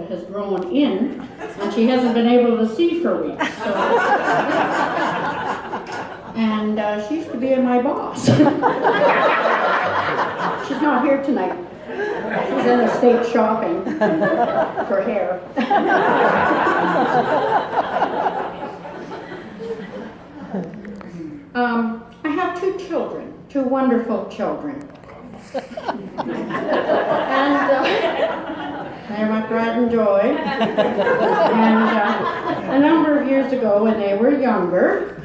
has grown in, and she hasn't been able to see for weeks. So. And she used to be my boss. She's not here tonight. She's in the state shopping for hair. I have two children, two wonderful children. And they're my pride and joy. And a number of years ago, when they were younger,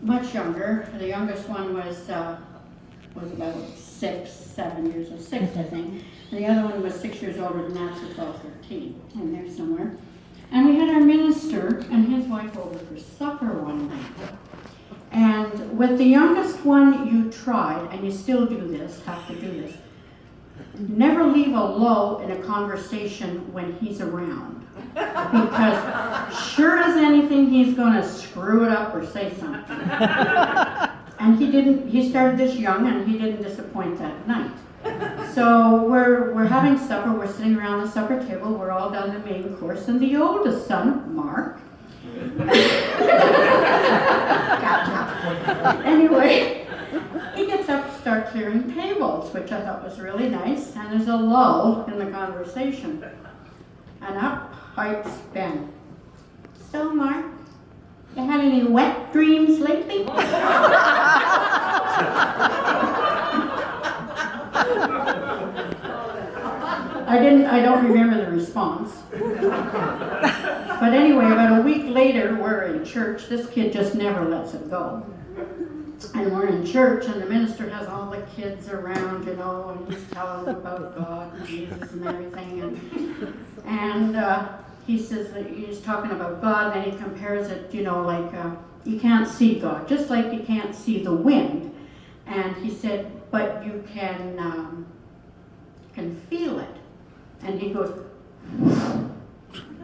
much younger, the youngest one was about 7 years or 6, I think. And the other one was 6 years older than that, so 12, 13, in there somewhere. And we had our minister and his wife over for supper one night. And with the youngest one, you tried, and you still do this, have to do this, never leave a lull in a conversation when he's around. Because sure as anything, he's going to screw it up or say something. And he started this young, and he didn't disappoint that night. So we're having supper, we're sitting around the supper table, we're all done the main course, and the oldest son, Mark, gotcha. Anyway, he gets up to start clearing tables, which I thought was really nice, and there's a lull in the conversation. And up pipes Ben. So, Mark, you had any wet dreams lately? I don't remember the response. But anyway, about a week later, we're in church. This kid just never lets it go. And we're in church, and the minister has all the kids around, you know, and he's telling them about God and Jesus and everything. And he says that he's talking about God, and he compares it, you know, like you can't see God, just like you can't see the wind. And he said, but you can feel it. And he goes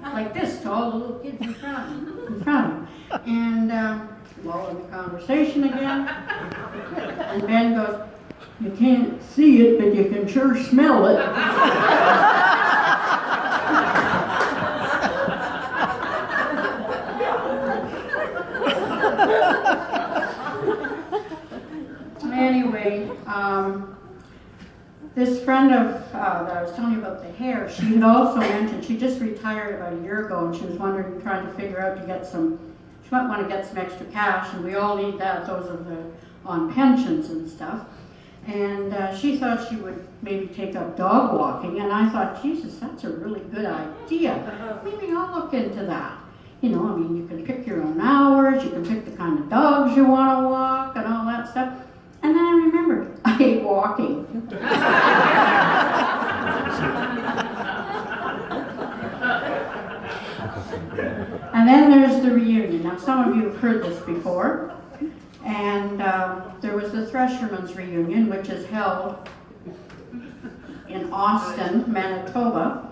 like this to all the little kids in front of him. And lull in the conversation again. And Ben goes, you can't see it, but you can sure smell it. Anyway, this friend of that I was telling you about the hair, she had also mentioned, she just retired about a year ago, and she was wondering, trying to figure out to get some, she might want to get some extra cash, and we all need that, those of the on pensions and stuff. And she thought she would maybe take up dog walking, and I thought, Jesus, that's a really good idea. Maybe I'll look into that. You know, I mean, you can pick your own hours, you can pick the kind of dogs you want to walk, and all that stuff. And then I remembered, I hate walking. And then there's the reunion. Now, some of you have heard this before. And there was the Threshermen's reunion, which is held in Austin, Manitoba.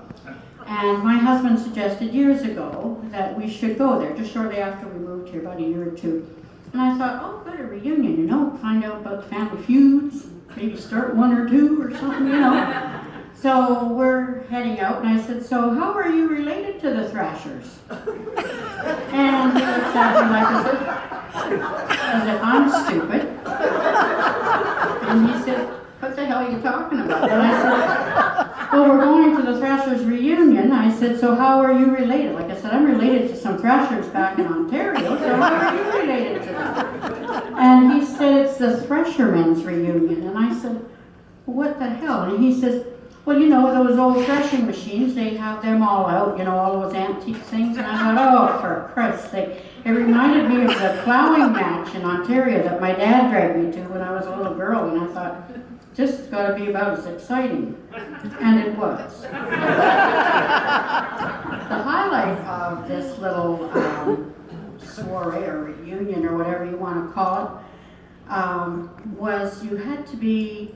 And my husband suggested years ago that we should go there, just shortly after we moved here, about a year or two. And I thought, oh, good, a reunion, you know, find out about the family feuds, maybe start one or two or something, you know. So we're heading out, and I said, so how are you related to the Thrashers? And he looked at me like as if I'm stupid. And he said, what the hell are you talking about? And I said, well, we're going to the Thrashers reunion. I said, so how are you related? Like I said, I'm related to some Thrashers back in Ontario, so how are you related to them? And he said, it's the Threshermen's reunion. And I said, what the hell? And he says, well, you know, those old threshing machines, they have them all out, you know, all those antique things. And I thought, oh, for Christ's sake. It reminded me of the plowing match in Ontario that my dad dragged me to when I was a little girl. And I thought, this has got to be about as exciting. And it was. The highlight of this little soiree or reunion or whatever you want to call it was you had to be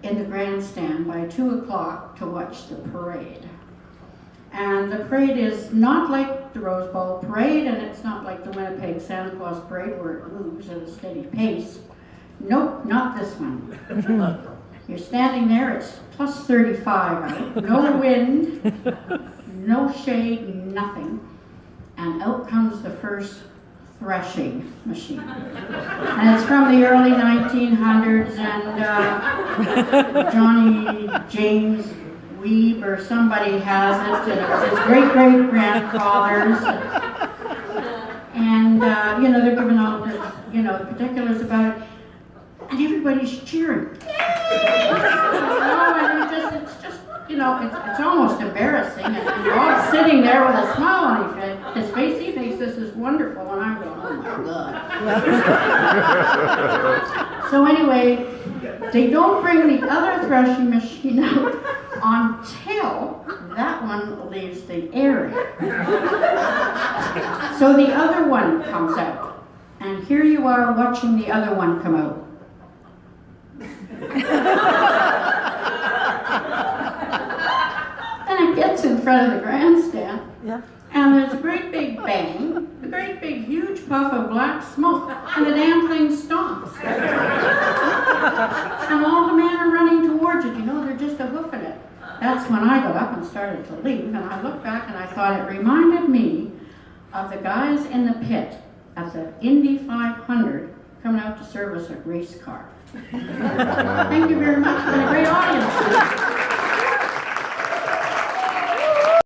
in the grandstand by 2 o'clock to watch the parade. And the parade is not like the Rose Bowl parade, and it's not like the Winnipeg Santa Claus parade where it moves at a steady pace. Nope, not this one. You're standing there, it's plus 35 out, no wind, no shade, nothing. And out comes the first threshing machine. And it's from the early 1900s, and Johnny James Weeb or somebody has it, and it was his great-great-grandfather's. And, you know, they're giving all the, you know, particulars about it, and everybody's cheering. It's just, you know, it's almost embarrassing, and you're all sitting there with a smile on his face. He thinks this is wonderful, and I'm going, oh my God. So anyway, they don't bring the other threshing machine out until that one leaves the area. So the other one comes out, and here you are watching the other one come out. And it gets in front of the grandstand, and there's a great big bang, a great big huge puff of black smoke, and the damn thing stops. And all the men are running towards it, you know, they're just a-hoofing it. That's when I got up and started to leave, and I looked back and I thought it reminded me of the guys in the pit at the Indy 500 coming out to service a race car. Thank you very much for the great audience.